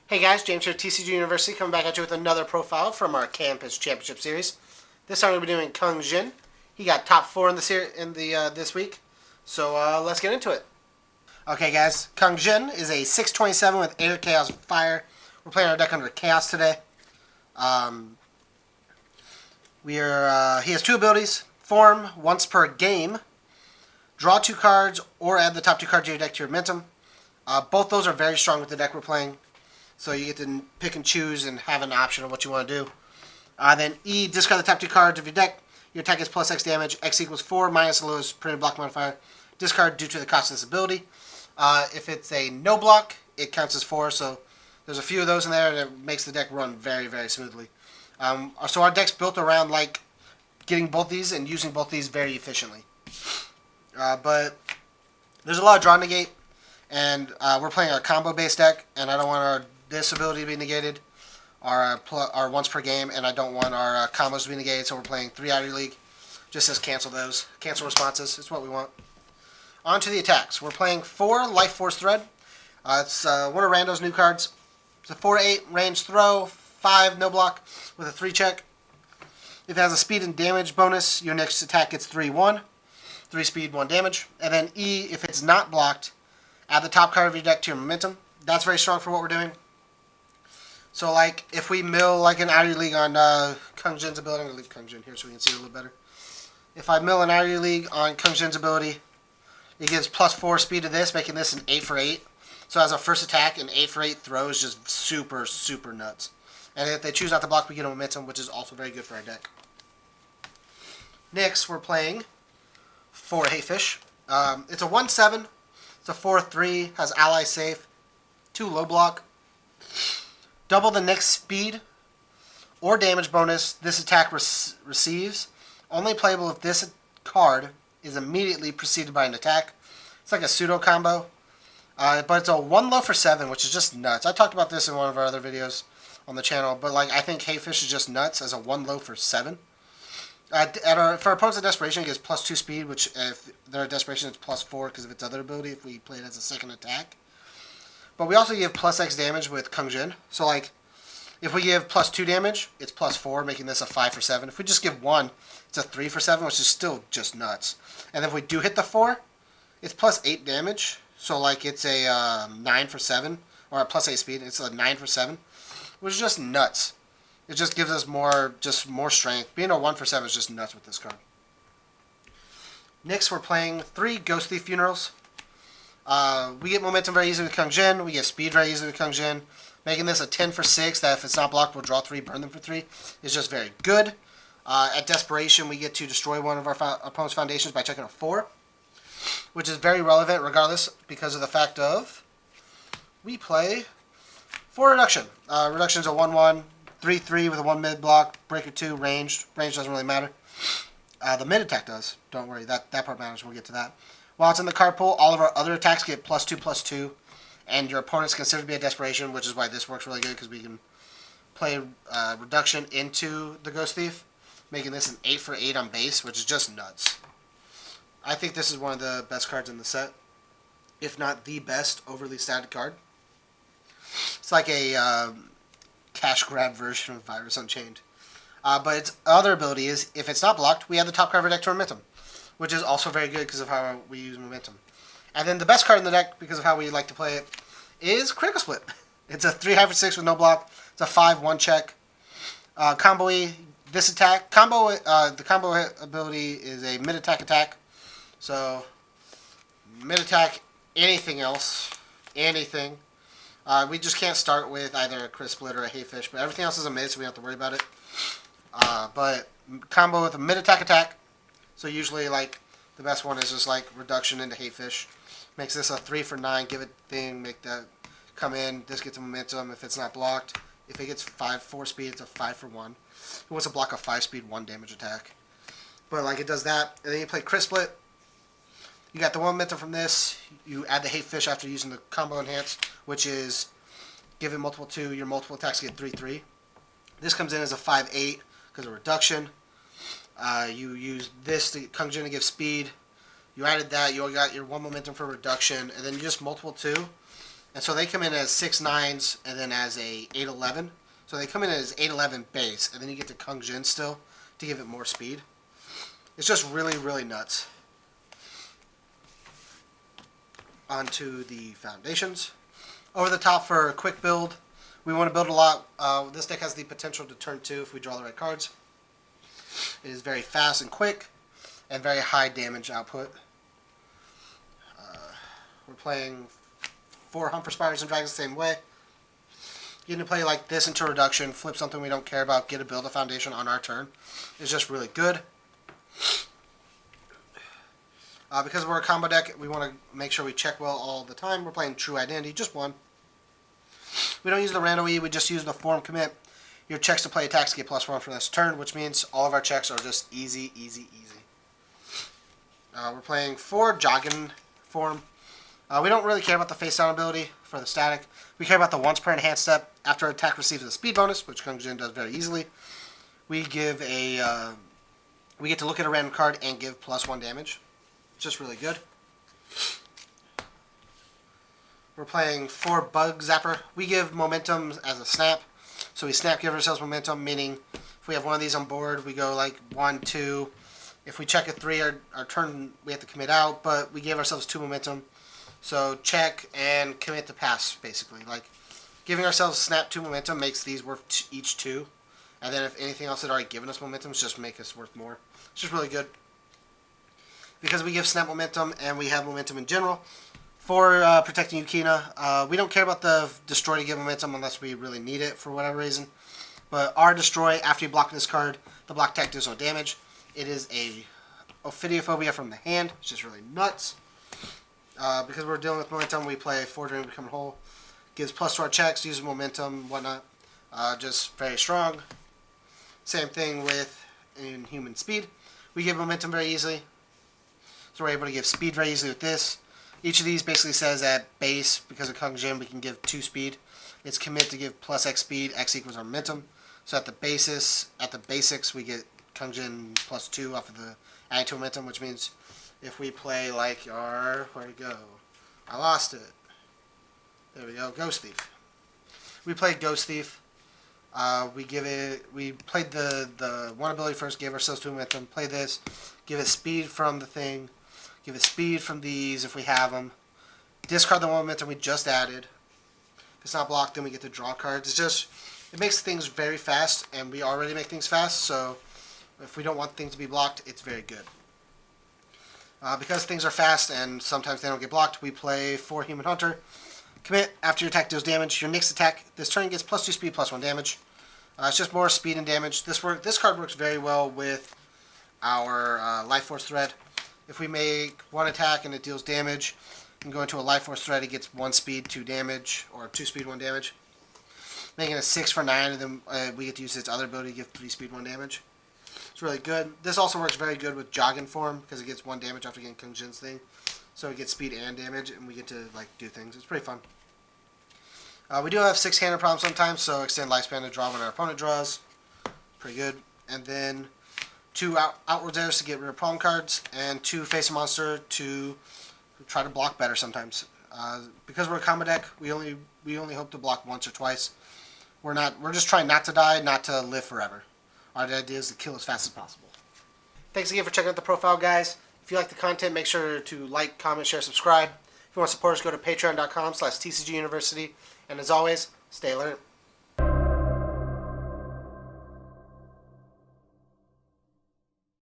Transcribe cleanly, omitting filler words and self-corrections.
Hey guys, James here at TCGU University, coming back at you with another profile from our Campus Championship Series. This time we're going to be doing Kung Jin. He got top 4 in the this week, so let's get into it. Okay guys, Kung Jin is a 627 with Air, Chaos, and Fire. We're playing our deck under Chaos today. He has 2 abilities: Form once per game, draw 2 cards, or add the top 2 cards of your deck to your momentum. Both those are very strong with the deck we're playing. So you get to pick and choose and have an option of what you want to do. Then E, discard the top 2 cards of your deck. Your attack is plus X damage. X equals 4 minus the lowest printed block modifier. Discard due to the cost of this ability. If it's a no block, it counts as 4. So there's a few of those in there, and it makes the deck run very, very smoothly. So our deck's built around like getting both these and using both these very efficiently. But there's a lot of draw negate, and we're playing a combo-based deck, and I don't want this ability to be negated, our once per game, and I don't want our combos to be negated, so we're playing 3 out of your league. Just says cancel those. Cancel responses. It's what we want. On to the attacks. We're playing 4 Life Force Thread. It's one of Rando's new cards. It's a 4/8 range throw, 5 no block with a 3 check. If it has a speed and damage bonus, your next attack gets 3/1. 3 speed, 1 damage. And then E, if it's not blocked, add the top card of your deck to your momentum. That's very strong for what we're doing. So, like, if we mill, like, an out of your league on Kung Jin's ability, I'm going to leave Kung Jin here so we can see it a little better. If I mill an out of your league on Kung Jin's ability, it gives plus 4 speed to this, making this an 8 for 8. So as a first attack, an 8 for 8 throw is just super, super nuts. And if they choose not to block, we get a momentum, which is also very good for our deck. Next, we're playing 4 Hayfish. It's a 1/7. It's a 4/3, has ally safe, 2 low block. Double the next speed or damage bonus this attack receives. Only playable if this card is immediately preceded by an attack. It's like a pseudo combo. But it's a 1 low for 7, which is just nuts. I talked about this in one of our other videos on the channel, but like I think Hayfish is just nuts as a 1 low for 7. For opponents at Desperation, it gives plus 2 speed, which if they're at Desperation, it's plus 4 because of its other ability if we play it as a second attack. But we also give plus X damage with Kung Jin. So, like, if we give plus 2 damage, it's plus 4, making this a 5 for 7. If we just give 1, it's a 3 for 7, which is still just nuts. And if we do hit the 4, it's plus 8 damage. So, like, it's a 9 for 7, or a plus 8 speed. It's a 9 for 7, which is just nuts. It just gives us more strength. Being a 1 for 7 is just nuts with this card. Next, we're playing 3 Ghost Thief Funerals. We get momentum very easily with Kung Jin. We get speed very easily with Kung Jin. Making this a 10 for 6, that if it's not blocked, we'll draw 3, burn them for 3. Is just very good. At Desperation, we get to destroy one of our opponent's foundations by checking a 4. Which is very relevant regardless because of the fact of we play 4 Reduction. Reduction is a 1/1, 3/3 with a 1 mid block, breaker 2, ranged. Range doesn't really matter. The mid attack does. Don't worry, that part matters. We'll get to that. While it's in the card pool, all of our other attacks get +2/+2, and your opponent's considered to be a Desperation, which is why this works really good because we can play Reduction into the Ghost Thief, making this an 8 for 8 on base, which is just nuts. I think this is one of the best cards in the set, if not the best overly statted card. It's like a cash grab version of Virus Unchained. But its other ability is, if it's not blocked, we add the top card of our deck to momentum, which is also very good because of how we use momentum. And then the best card in the deck, because of how we like to play it, is Critical Split. It's a 3 high for 6 with no block. It's a 5/1 check. Combo-y, this attack. The combo ability is a mid-attack attack. So, mid-attack, anything else, anything. We just can't start with either a Crit Split or a Hayfish, but everything else is a mid, so we don't have to worry about it. But combo with a mid-attack attack. So usually, like, the best one is just, like, Reduction into Hayfish. Makes this a 3 for 9, give it thing, make that come in. This gets a momentum if it's not blocked. If it gets 4 speed, it's a 5 for 1. He wants to block a 5 speed, 1 damage attack. But, like, it does that. And then you play Crit Split. You got the 1 momentum from this. You add the Hayfish after using the combo enhance, which is give it multiple 2. Your multiple attacks get 3/3. This comes in as a 5/8 because of Reduction. You use this to Kung Jin to give speed. You added that. You got your 1 momentum for Reduction, and then you just multiple 2. And so they come in as 6/9s and then as a 8/11. So they come in as 8/11 base, and then you get the Kung Jin still to give it more speed. It's just really, really nuts. Onto the foundations. Over the top for a quick build. We want to build a lot. This deck has the potential to turn 2 if we draw the right cards. It is very fast and quick, and very high damage output. We're playing 4 Humper Spiders and Dragons the same way. Getting to play like this into reduction, flip something we don't care about, get a build a foundation on our turn is just really good. Because we're a combo deck, we want to make sure we check well all the time. We're playing True Identity, just 1. We don't use the Rando E, we just use the Form Commit. Your checks to play attacks get +1 for this turn, which means all of our checks are just easy, easy, easy. We're playing 4 Jagan Form. We don't really care about the face down ability for the static. We care about the once per enhanced step. After attack receives a speed bonus, which Kung Jin does very easily. We give a we get to look at a random card and give +1 damage. It's just really good. We're playing 4 Bug Zapper. We give momentum as a snap. So we snap give ourselves momentum, meaning if we have one of these on board, we go like 1, 2. If we check a 3, our turn we have to commit out, but we gave ourselves 2 momentum. So check and commit to pass, basically. Like giving ourselves snap 2 momentum makes these worth each 2. And then if anything else had already given us momentum, it's just make us worth more. It's just really good. Because we give snap momentum and we have momentum in general. For Protecting Yukina, we don't care about the destroy to give momentum unless we really need it for whatever reason. But our destroy, after you block this card, the block attack does no damage. It is a Ophidiophobia from the hand. It's just really nuts. Because we're dealing with momentum, we play 4 Dream Becoming Whole. Gives plus to our checks, uses momentum, whatnot. Just very strong. Same thing with Inhuman Speed. We give momentum very easily. So we're able to give speed very easily with this. Each of these basically says at base, because of Kung Jin, we can give 2 speed. It's commit to give +X speed, X equals our momentum. So at the basics, we get Kung Jin +2 off of the adding to momentum, which means if we play like our, where'd it go? I lost it. There we go, Ghost Thief. We played Ghost Thief. We played the one ability first, gave ourselves 2 momentum. Play this, give it speed from the thing. Give it speed from these if we have them. Discard the one momentum we just added. If it's not blocked, then we get to draw cards. It's just, it makes things very fast, and we already make things fast, so if we don't want things to be blocked, it's very good. Because things are fast and sometimes they don't get blocked, we play 4 Human Hunter. Commit, after your attack deals damage, your next attack this turn gets +2 speed, +1 damage. It's just more speed and damage. This card works very well with our Life Force Thread. If we make 1 attack and it deals damage, and go into a Life Force Thread, it gets 1 speed, 2 damage, or 2 speed, 1 damage. Making it 6 for 9, and then we get to use its other ability to give 3 speed, 1 damage. It's really good. This also works very good with Jagan Form, because it gets 1 damage after getting Kung Jin's thing. So we get speed and damage, and we get to like do things. It's pretty fun. We do have 6-handed problems sometimes, so extend lifespan to draw when our opponent draws. Pretty good. And then 2 Outworld Heiress to get rid of problem cards, and 2 face a monster to try to block better sometimes. Because we're a combo deck, we only hope to block once or twice. We're just trying not to die, not to live forever. Our idea is to kill as fast as possible. Thanks again for checking out the profile, guys. If you like the content, make sure to like, comment, share, subscribe. If you want to support us, go to patreon.com/TCGU University. And as always, stay alert.